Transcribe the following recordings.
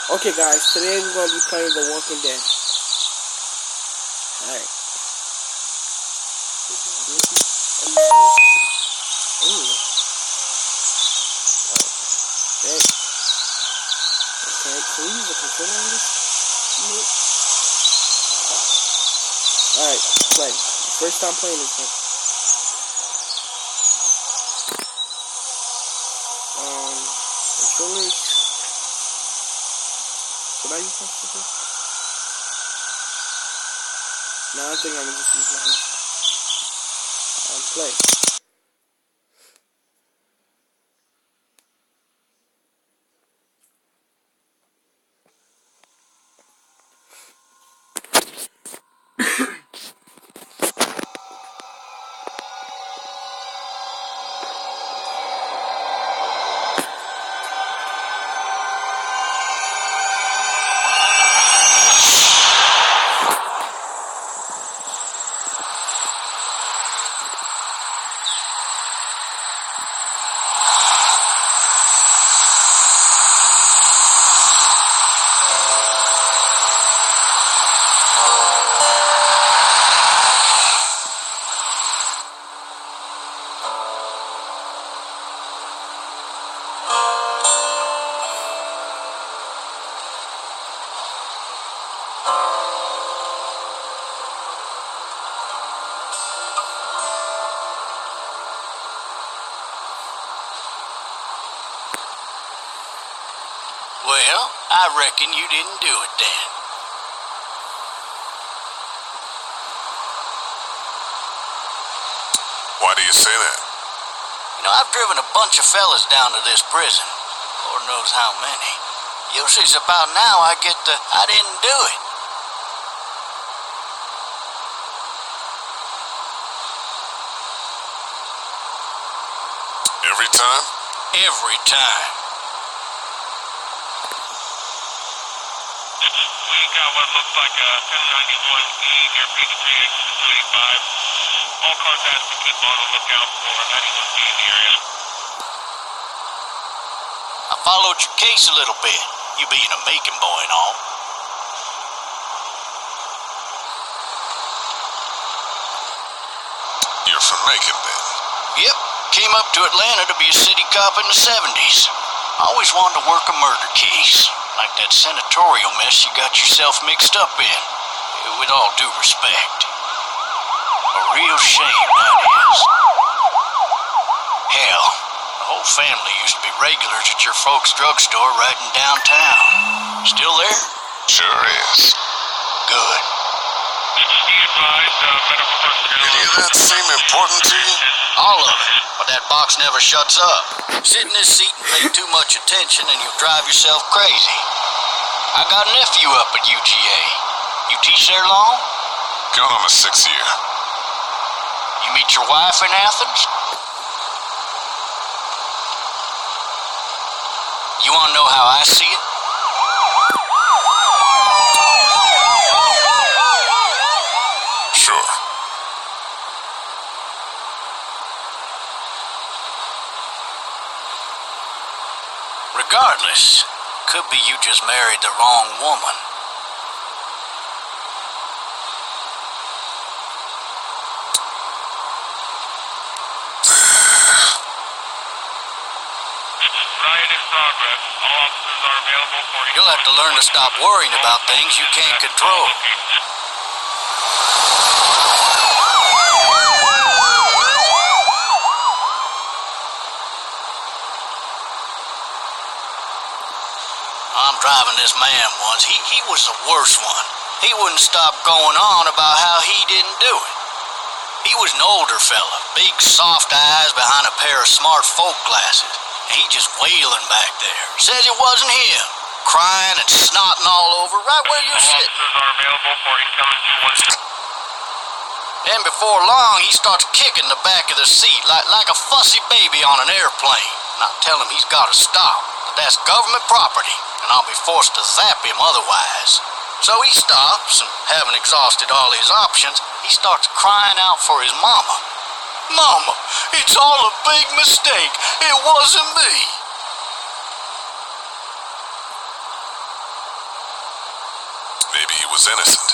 Okay guys, today we're going to be playing The Walking Dead. Alright. Ooh. Okay. Okay, can we use the controller on this? Alright, play. First time playing this one. Controllers. Should I use my controller? No, I think I'm just use my hands. Play. Well, I reckon you didn't do it then. Why do you say that? You know, I've driven a bunch of fellas down to this prison. Lord knows how many. Usually it's about now I get the, I didn't do it. Every time? Every time. We got what looks like a 1091E near Peachtree exit 285. All cars asked to keep on the lookout for 91E in the area. I followed your case a little bit, you being a Macon boy and all. You're from Macon then? Yep, came up to Atlanta to be a city cop in the 70s. I always wanted to work a murder case. Like that senatorial mess you got yourself mixed up in. With all due respect. A real shame, that is. Hell, the whole family used to be regulars at your folks' drugstore right in downtown. Still there? Sure is. Good. Be advised, medical personnel... Any of that seem important to you? All of it. But that box never shuts up. Sit in this seat and pay too much attention and you'll drive yourself crazy. I got a nephew up at UGA. You teach there long? Going on my 6th year. You meet your wife in Athens? You want to know how I see it? Sure. Regardless, could be you just married the wrong woman. Riot in progress. All officers are available for... You'll have to learn to stop worrying about things you can't control. I'm driving this man once. He was the worst one. He wouldn't stop going on about how he didn't do it. He was an older fella, big soft eyes behind a pair of smart folk glasses. And he just wailing back there. Says it wasn't him. Crying and snotting all over right where you're sitting. All officers are available for incoming 212. Then before long, he starts kicking the back of the seat like a fussy baby on an airplane. And I tell him he's got to stop. That that's government property, and I'll be forced to zap him otherwise. So he stops, and having exhausted all his options, he starts crying out for his mama. Mama, it's all a big mistake. It wasn't me. Maybe he was innocent.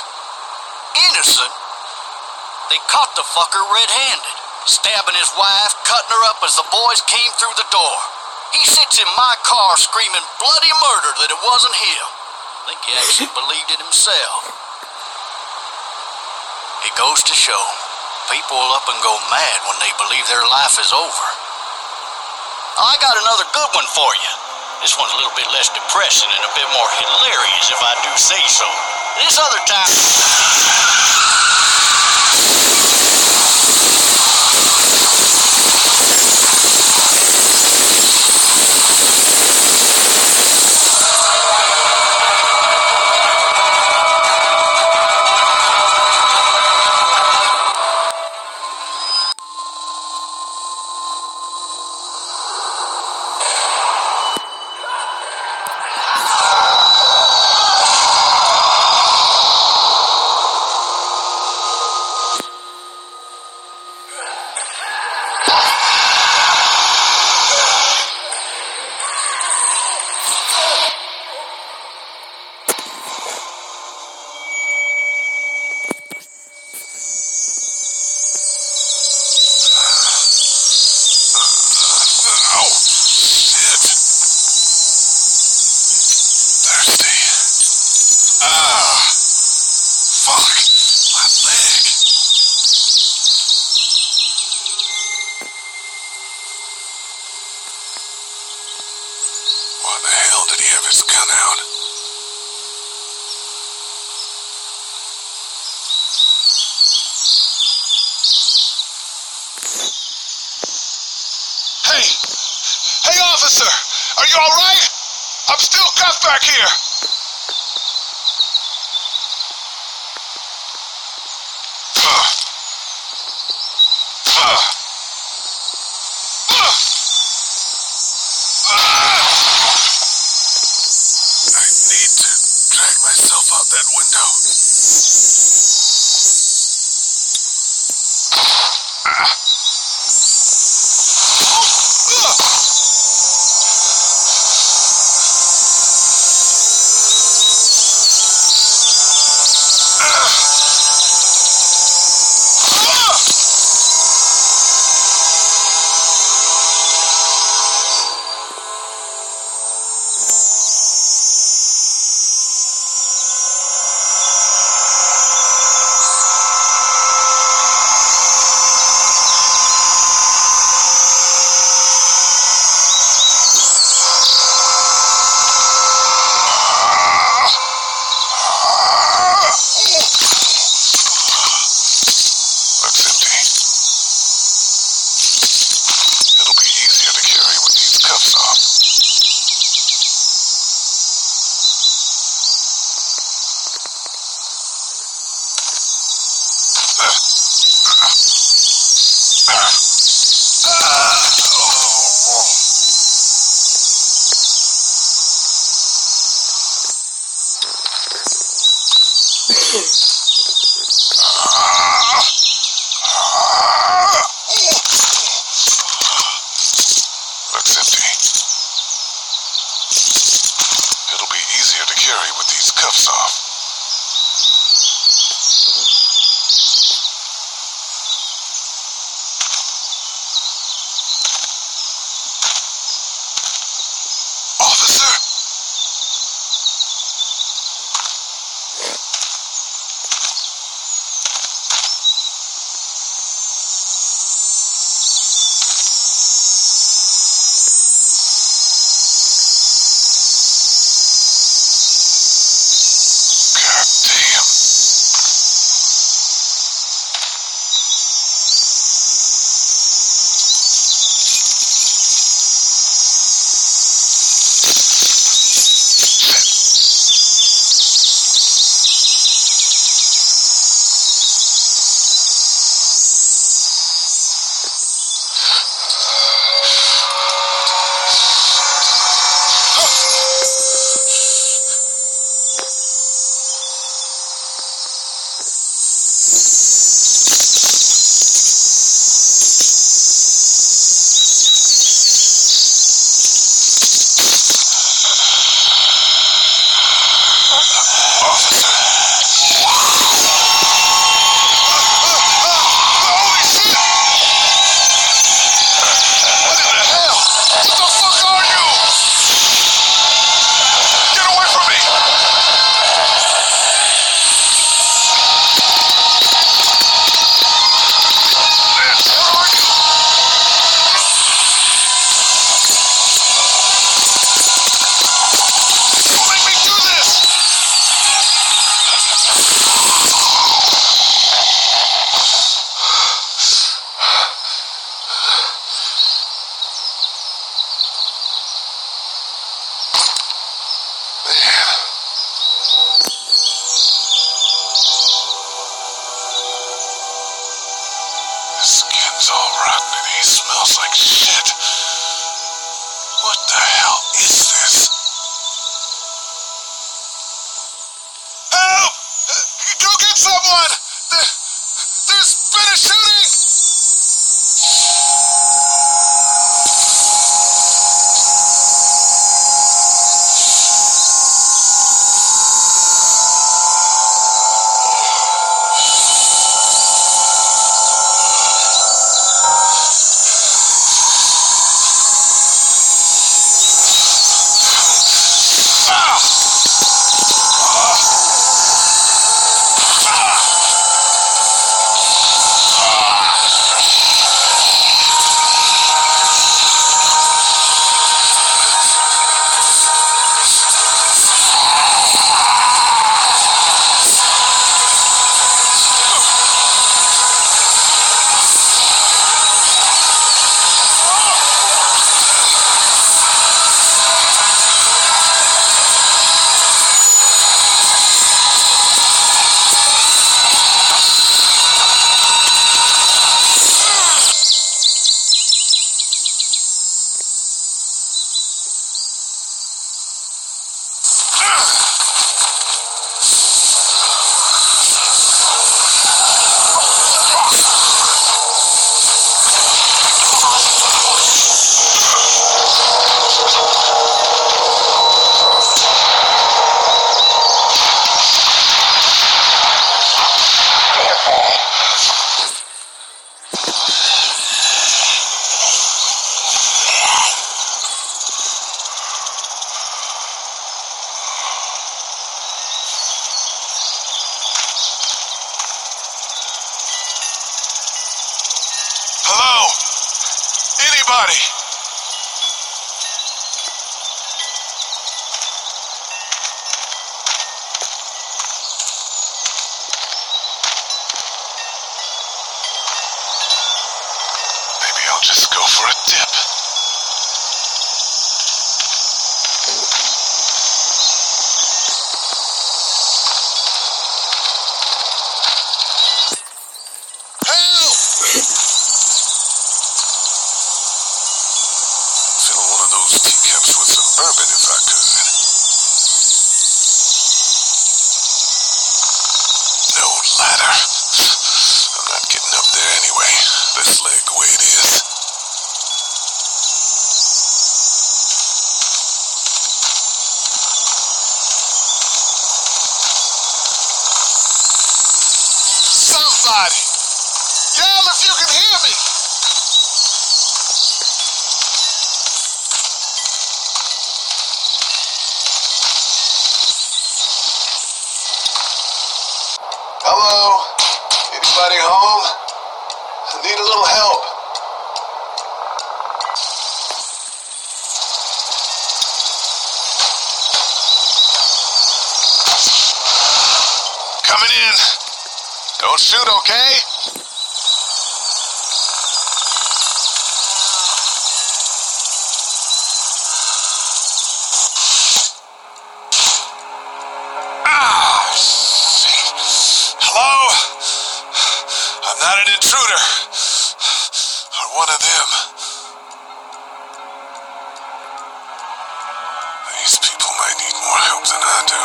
Innocent? They caught the fucker red-handed, stabbing his wife, cutting her up as the boys came through the door. He sits in my car screaming bloody murder that it wasn't him. I think he actually believed it himself. It goes to show, people will up and go mad when they believe their life is over. I got another good one for you. This one's a little bit less depressing and a bit more hilarious, if I do say so. This other time... Hey, officer! Are you alright? I'm still cuffed back here! I need to drag myself out that window. Looks empty. It'll be easier to carry with these cuffs off. Officer? God damn. all rotten and he smells like shit. What the hell is this? Help! Go get someone! There's been a shooting! Hello? Anybody? Maybe I'll just go for a dip. Bourbon if I could. No ladder. I'm not getting up there anyway. This leg the way it is. Somebody! Yell if you can hear me! Hello? Anybody home? I need a little help. Coming in. Don't shoot, okay? I'm not an intruder, or one of them. These people might need more help than I do.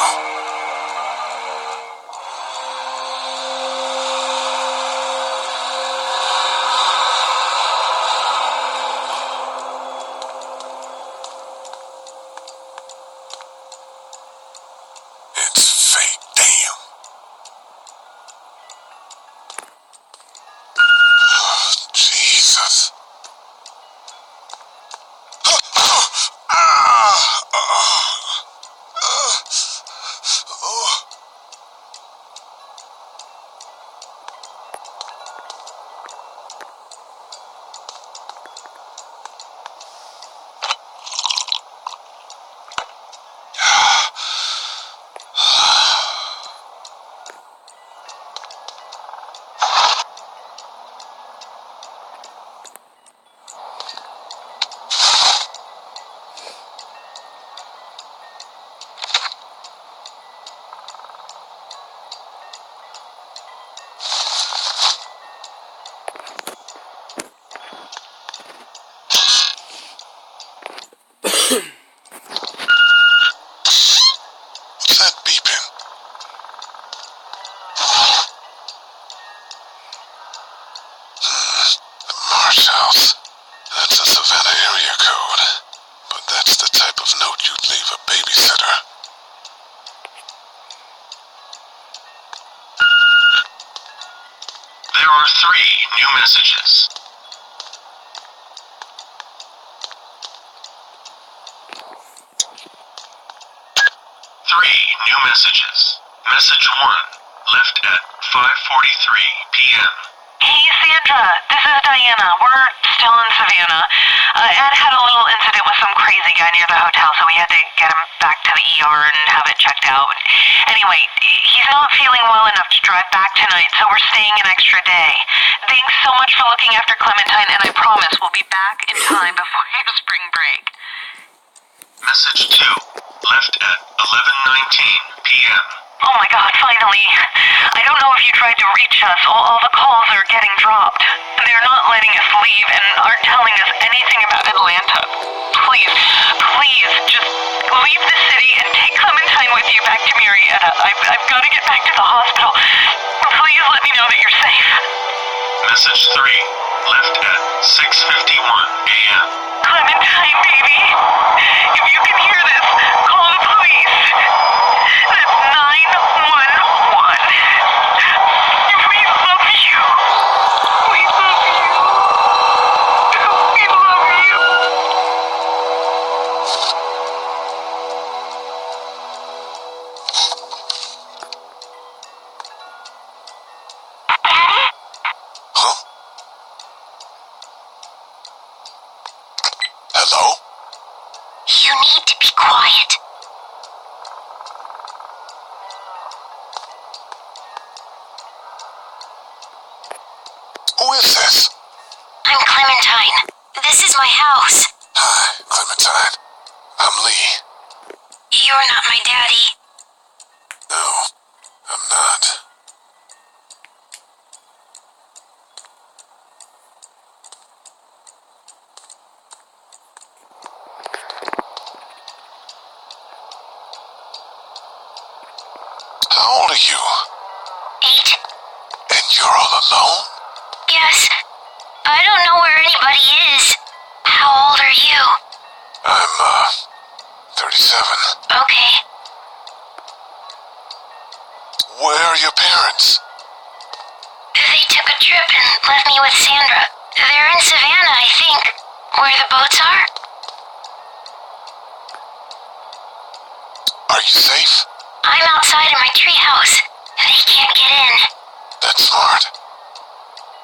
It's fake, damn. Jesus. that beeping? The Marsh House. That's a Savannah area code. But that's the type of note you'd leave a babysitter. There are 3 new messages. 3 new messages. Message 1, left at 5:43 p.m. Hey, Sandra, this is Diana. We're still in Savannah. Ed had a little incident with some crazy guy near the hotel, so we had to get him back to the ER and have it checked out. Anyway, he's not feeling well enough to drive back tonight, so we're staying an extra day. Thanks so much for looking after Clementine, and I promise we'll be back in time before your spring break. Message 2, left at 11:19 p.m. Oh my God, finally. I don't know if you tried to reach us. All the calls are getting dropped. They're not letting us leave and aren't telling us anything about Atlanta. Please, just leave the city and take Clementine with you back to Marietta. I've got to get back to the hospital. Please let me know that you're safe. Message 3, left at 6:51 a.m. Clementine, baby. If you can hear this, call the police. That's 911. We love you. We love you. We love you. Huh? Hello? You need to be quiet. Who is this? I'm Clementine. This is my house. Hi, Clementine. I'm Lee. You're not my daddy. No, I'm not. How old are you? 8. And you're all alone? Yes. I don't know where anybody is. How old are you? I'm, 37. Okay. Where are your parents? They took a trip and left me with Sandra. They're in Savannah, I think. Where the boats are? Are you safe? I'm outside in my treehouse. They can't get in. That's smart.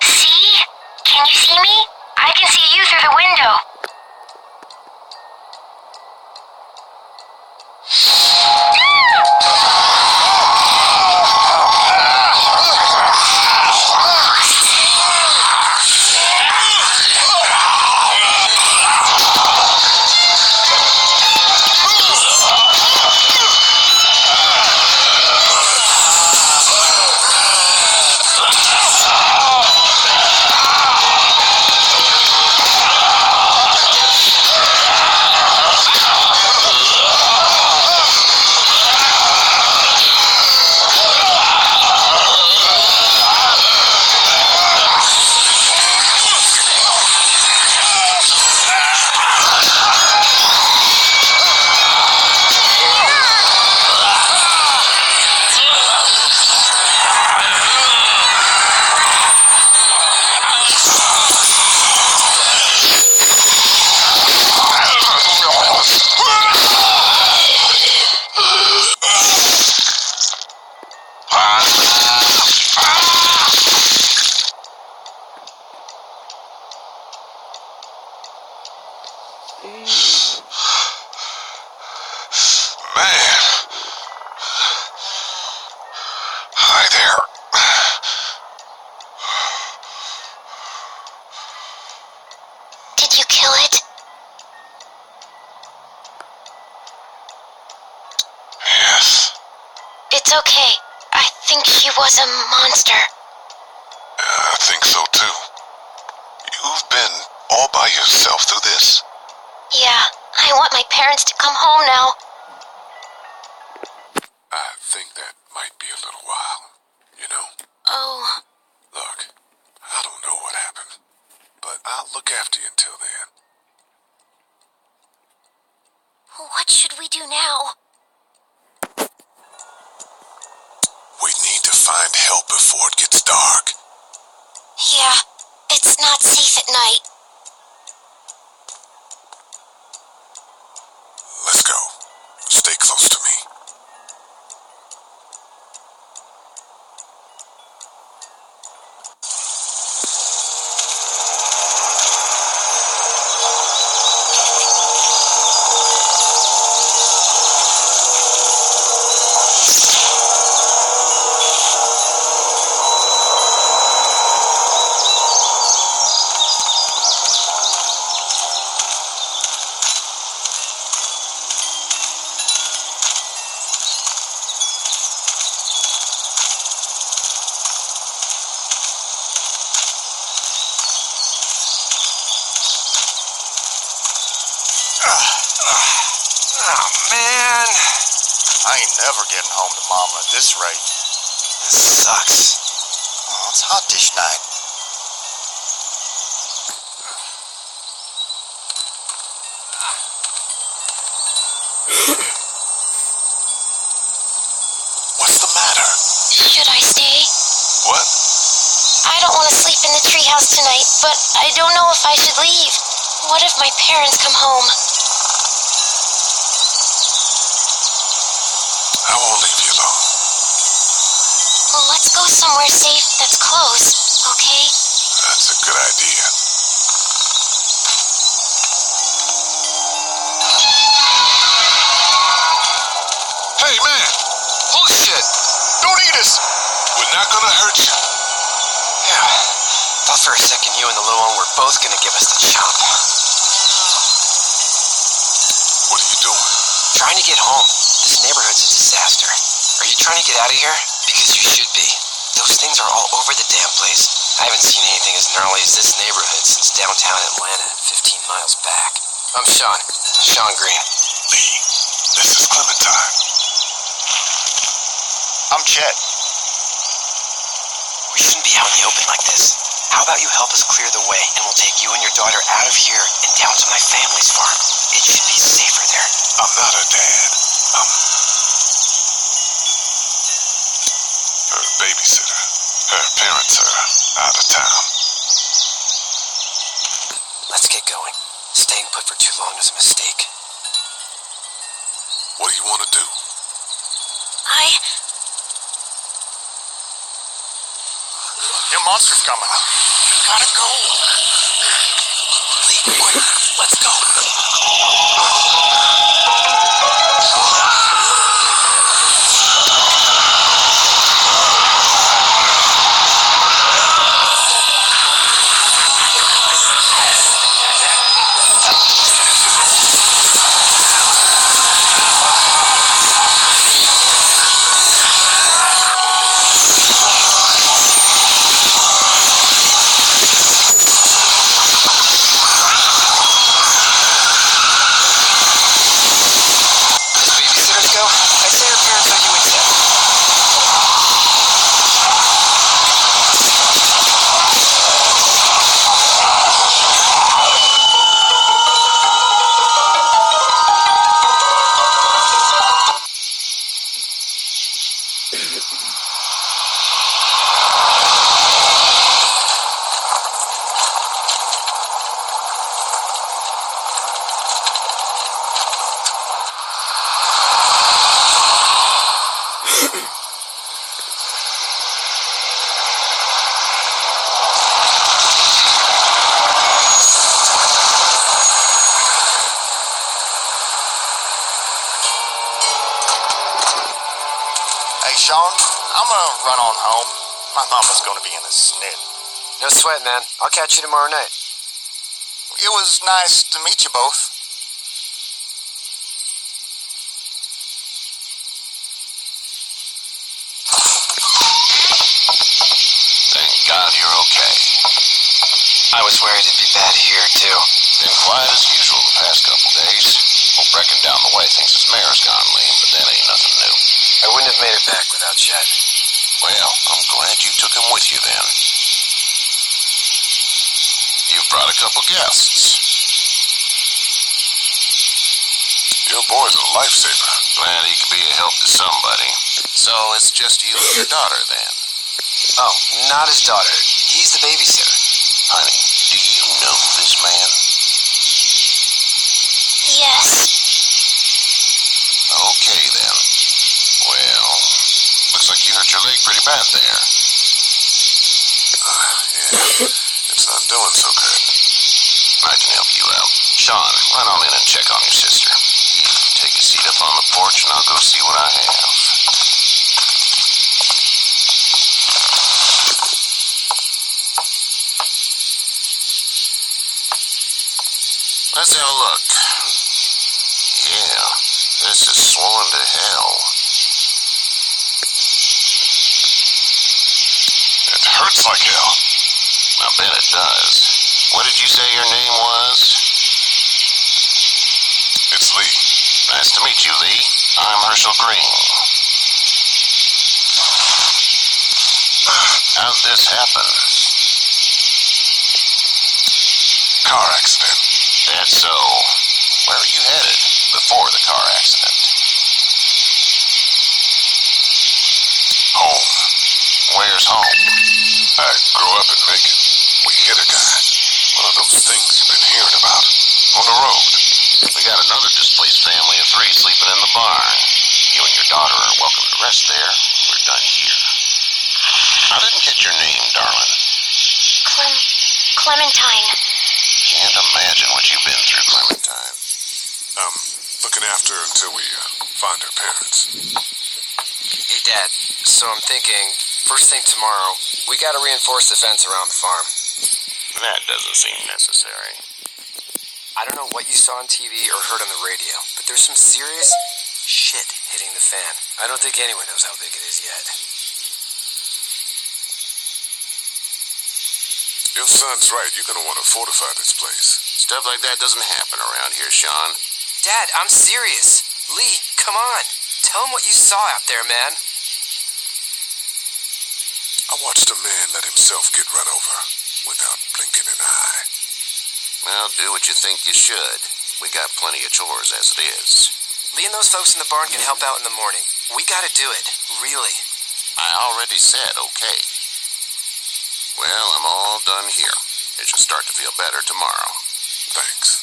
See? Can you see me? I can see you through the window. Man. Hi there. Did you kill it? Yes. It's okay. I think she was a monster. I think so too. You've been all by yourself through this? Yeah, I want my parents to come home now. before it gets dark. Yeah, it's not safe at night. Let's go. Stay close to me. Oh, man. I ain't never getting home to Mama at this rate. This sucks. Oh, it's hot dish night. What's the matter? Should I stay? What? I don't want to sleep in the treehouse tonight, but I don't know if I should leave. What if my parents come home? I won't leave you alone. Well, let's go somewhere safe that's close, okay? That's a good idea. Hey, man! Bullshit! Don't eat us! We're not gonna hurt you. Yeah. Thought for a second you and the little one were both gonna give us the chop. What are you doing? Trying to get home. This neighborhood's a disaster. Are you trying to get out of here? Because you should be. Those things are all over the damn place. I haven't seen anything as gnarly as this neighborhood since downtown Atlanta, 15 miles back. I'm Sean. Sean Green. Lee, this is Clementine. I'm Chet. We shouldn't be out in the open like this. How about you help us clear the way, and we'll take you and your daughter out of here and down to my family's farm. It should be safer there. I'm not her dad. I'm her babysitter. Her parents are out of town. Let's get going. Staying put for too long is a mistake. What do you want to do? Your monster's coming. You gotta go. Lee, quick. Let's go. Hey, Sean, I'm gonna run on home. My mama's gonna be in a snit. No sweat, man. I'll catch you tomorrow night. It was nice to meet you both. Thank God you're okay. I was worried it'd be bad here, too. Been quiet as usual the past couple days. Well, Brecken down the way thinks his mare's gone lame, but that ain't nothing new. I wouldn't have made it back without Chet. Well, I'm glad you took him with you then. You've brought a couple guests. Your boy's a lifesaver. Glad he could be a help to somebody. So it's just you and your daughter then. Oh, not his daughter. He's the babysitter. Honey, do you know this man? Yes. Okay, then. Well, looks like you hurt your leg pretty bad there. Yeah, it's not doing so good. I can help you out. Sean, run on in and check on your sister. You take a seat up on the porch and I'll go see what I have. Let's have a look. Yeah, this is swollen to hell. It hurts like hell. I bet it does. What did you say your name was? It's Lee. Nice to meet you, Lee. I'm Herschel Green. How'd this happen? Car accident. That's so. Where are you headed before the car accident? Home. Where's home? I grew up in Macon. We hit a guy. One of those things you've been hearing about. On the road. We got another displaced family of 3 sleeping in the barn. You and your daughter are welcome to rest there. We're done here. I didn't get your name, darling. Clementine. Can't imagine what you've been through, Clementine. Looking after her until we find her parents. Hey, Dad. So I'm thinking, first thing tomorrow, we gotta reinforce the fence around the farm. That doesn't seem necessary. I don't know what you saw on TV or heard on the radio, but there's some serious shit hitting the fan. I don't think anyone knows how big it is yet. Your son's right. You're gonna want to fortify this place. Stuff like that doesn't happen around here, Sean. Dad, I'm serious. Lee, come on. Tell him what you saw out there, man. I watched a man let himself get run over without blinking an eye. Well, do what you think you should. We got plenty of chores as it is. Lee and those folks in the barn can help out in the morning. We gotta do it. Really. I already said okay. Well, I'm all done here. It should start to feel better tomorrow. Thanks.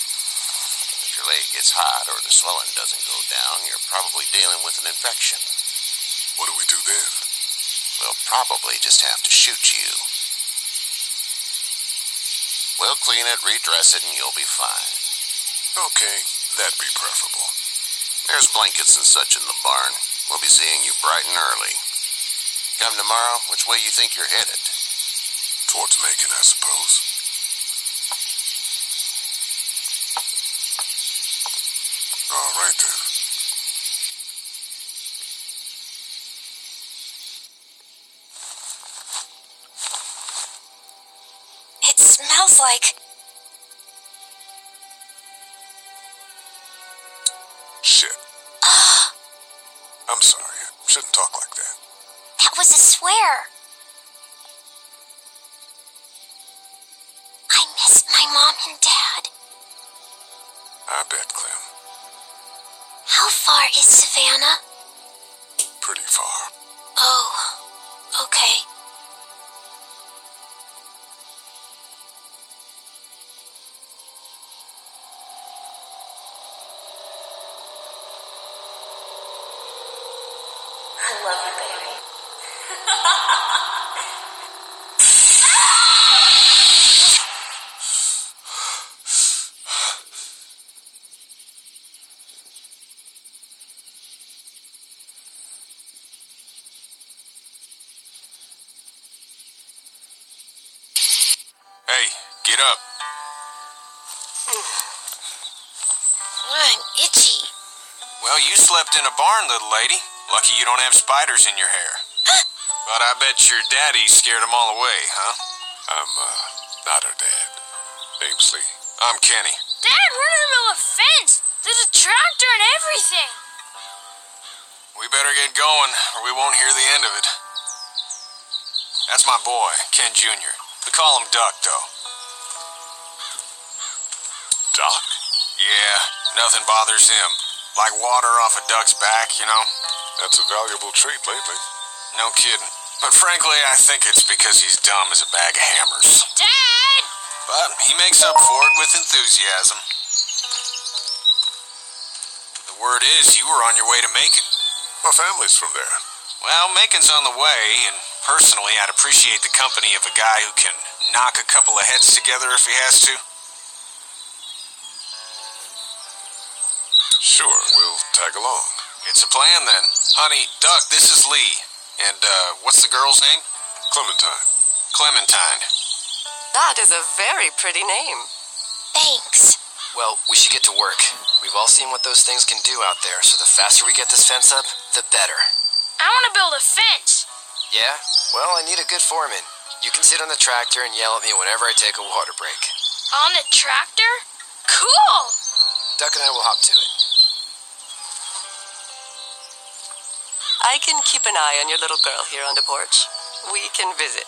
If your leg gets hot or the swelling doesn't go down, you're probably dealing with an infection. What do we do then? We'll probably just have to shoot you. We'll clean it, redress it, and you'll be fine. Okay, that'd be preferable. There's blankets and such in the barn. We'll be seeing you bright and early. Come tomorrow, which way you think you're headed? Towards Macon, I suppose. All right, then. It smells like... Shit. I'm sorry. I shouldn't talk like that. That was a swear. I miss my mom and dad. I bet, Clem. How far is Savannah? Pretty far. Oh, okay. I love you, baby. Hey, get up. I'm itchy. Well, you slept in a barn, little lady. Lucky you don't have spiders in your hair. But I bet your daddy scared them all away, huh? I'm, not her dad. Name's Lee. I'm Kenny. Dad, we're in the middle of a fence. There's a tractor and everything. We better get going, or we won't hear the end of it. That's my boy, Ken Jr. We call him Duck, though. Doc? Yeah, nothing bothers him. Like water off a duck's back, you know? That's a valuable trait lately. No kidding. But frankly, I think it's because he's dumb as a bag of hammers. Dad! But he makes up for it with enthusiasm. The word is you were on your way to Macon. My family's from there. Well, Macon's on the way, and personally, I'd appreciate the company of a guy who can knock a couple of heads together if he has to. Sure, we'll tag along. It's a plan, then. Honey, Duck, this is Lee. And, what's the girl's name? Clementine. Clementine. That is a very pretty name. Thanks. Well, we should get to work. We've all seen what those things can do out there, so the faster we get this fence up, the better. I want to build a fence. Yeah? Well, I need a good foreman. You can sit on the tractor and yell at me whenever I take a water break. On the tractor? Cool! Duck and I will hop to it. I can keep an eye on your little girl here on the porch. We can visit.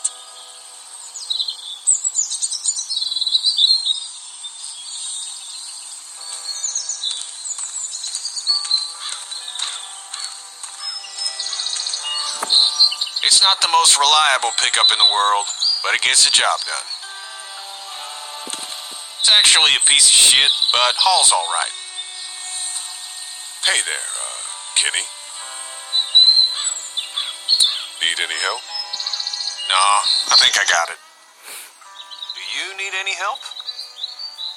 It's not the most reliable pickup in the world, but it gets the job done. It's actually a piece of shit, but haul's alright. Hey there, Kenny. Need any help? No, I think I got it. Do you need any help?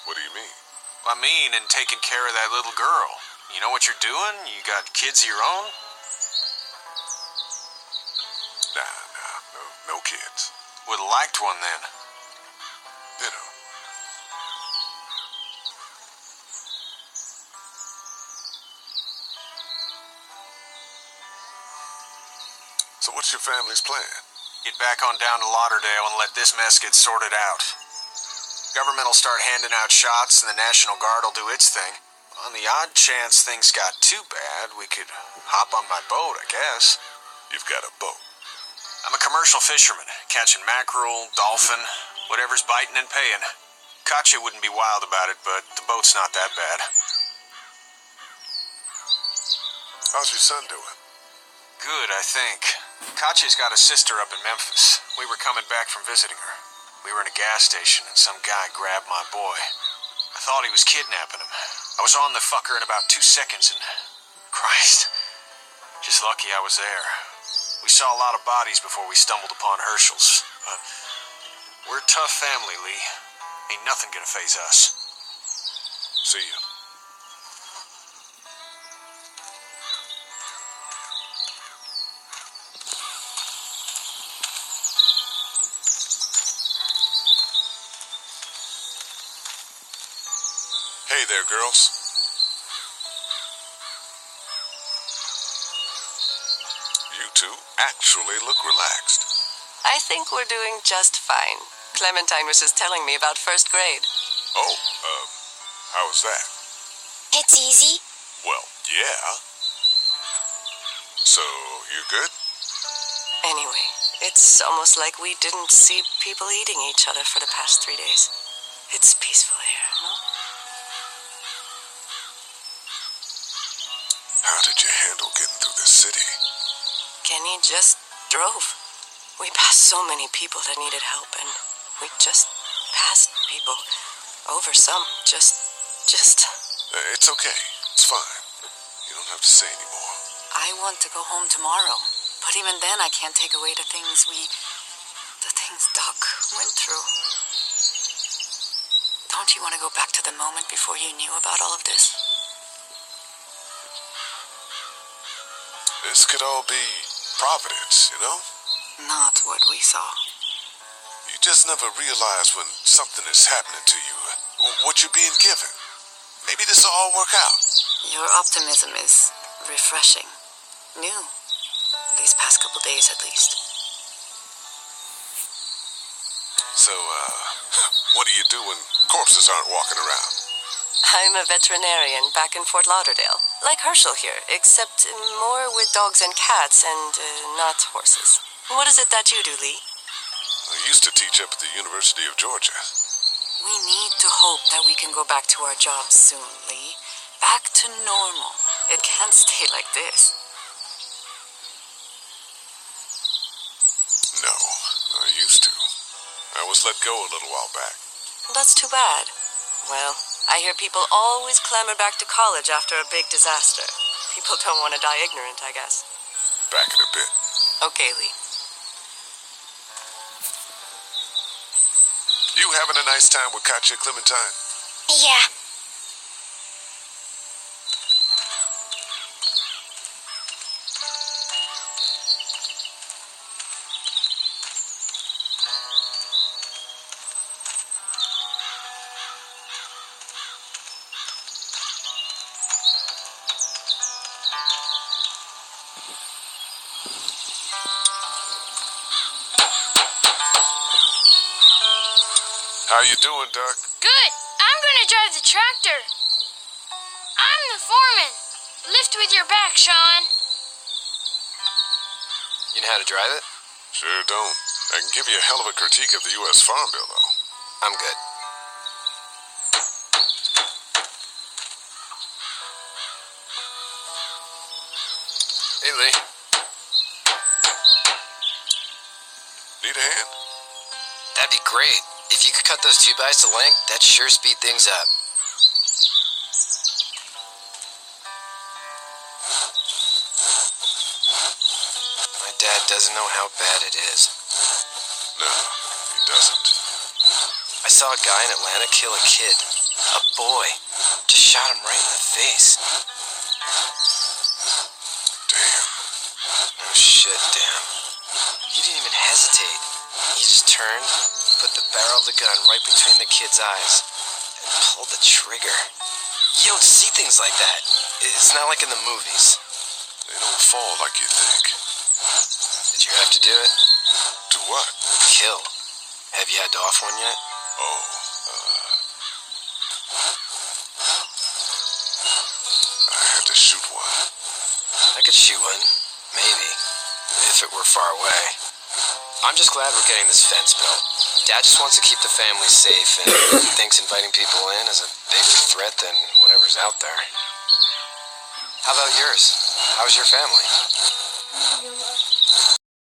What do you mean? I mean, in taking care of that little girl. You know what you're doing? You got kids of your own? No kids. Would've liked one then. You know. So what's your family's plan? Get back on down to Lauderdale and let this mess get sorted out. Government will start handing out shots and the National Guard will do its thing. On the odd chance things got too bad, we could hop on my boat, I guess. You've got a boat. I'm a commercial fisherman, catching mackerel, dolphin, whatever's biting and paying. Katya wouldn't be wild about it, but the boat's not that bad. How's your son doing? Good, I think. Katya's got a sister up in Memphis. We were coming back from visiting her. We were in a gas station and some guy grabbed my boy. I thought he was kidnapping him. I was on the fucker in about 2 seconds and... Christ. Just lucky I was there. We saw a lot of bodies before we stumbled upon Herschel's. But we're a tough family, Lee. Ain't nothing gonna faze us. See you. Hey there, girls. You two actually look relaxed. I think we're doing just fine. Clementine was just telling me about first grade. Oh, how was that? It's easy. Well, yeah. So, you good? Anyway, it's almost like we didn't see people eating each other for the past 3 days. It's peaceful here, no? How did you handle getting through this city? Kenny just drove. We passed so many people that needed help, and we just passed people. Over some, just... It's okay. It's fine. You don't have to say anymore. I want to go home tomorrow, but even then I can't take away the things Doc went through. Don't you want to go back to the moment before you knew about all of this? This could all be Providence, you know? Not what we saw. You just never realize when something is happening to you, what you're being given. Maybe this will all work out. Your optimism is refreshing. New. These past couple days, at least. So, what do you do when corpses aren't walking around? I'm a veterinarian back in Fort Lauderdale. Like Herschel here, except more with dogs and cats and not horses. What is it that you do, Lee? I used to teach up at the University of Georgia. We need to hope that we can go back to our jobs soon, Lee. Back to normal. It can't stay like this. No, I used to. I was let go a little while back. That's too bad. Well, I hear people always clamor back to college after a big disaster. People don't want to die ignorant, I guess. Back in a bit. Okay, Lee. You having a nice time with Katya, Clementine? Yeah. How you doing, Doc? Good. I'm gonna drive the tractor. I'm the foreman. Lift with your back, Sean. You know how to drive it? Sure don't. I can give you a hell of a critique of the U.S. Farm Bill, though. I'm good. Hey, Lee. Need a hand? That'd be great. If you could cut those 2x to length, that'd sure speed things up. My dad doesn't know how bad it is. No, he doesn't. I saw a guy in Atlanta kill a kid. A boy. Just shot him right in the face. Damn. No shit, damn. He didn't even hesitate. He just turned, put the barrel of the gun right between the kid's eyes, and pulled the trigger. You don't see things like that. It's not like in the movies. They don't fall like you think. Did you have to do it? Do what? Kill. Have you had to off one yet? Oh, I had to shoot one. I could shoot one. Maybe. If it were far away. I'm just glad we're getting this fence built. Dad just wants to keep the family safe and thinks inviting people in is a bigger threat than whatever's out there. How about yours? How's your family?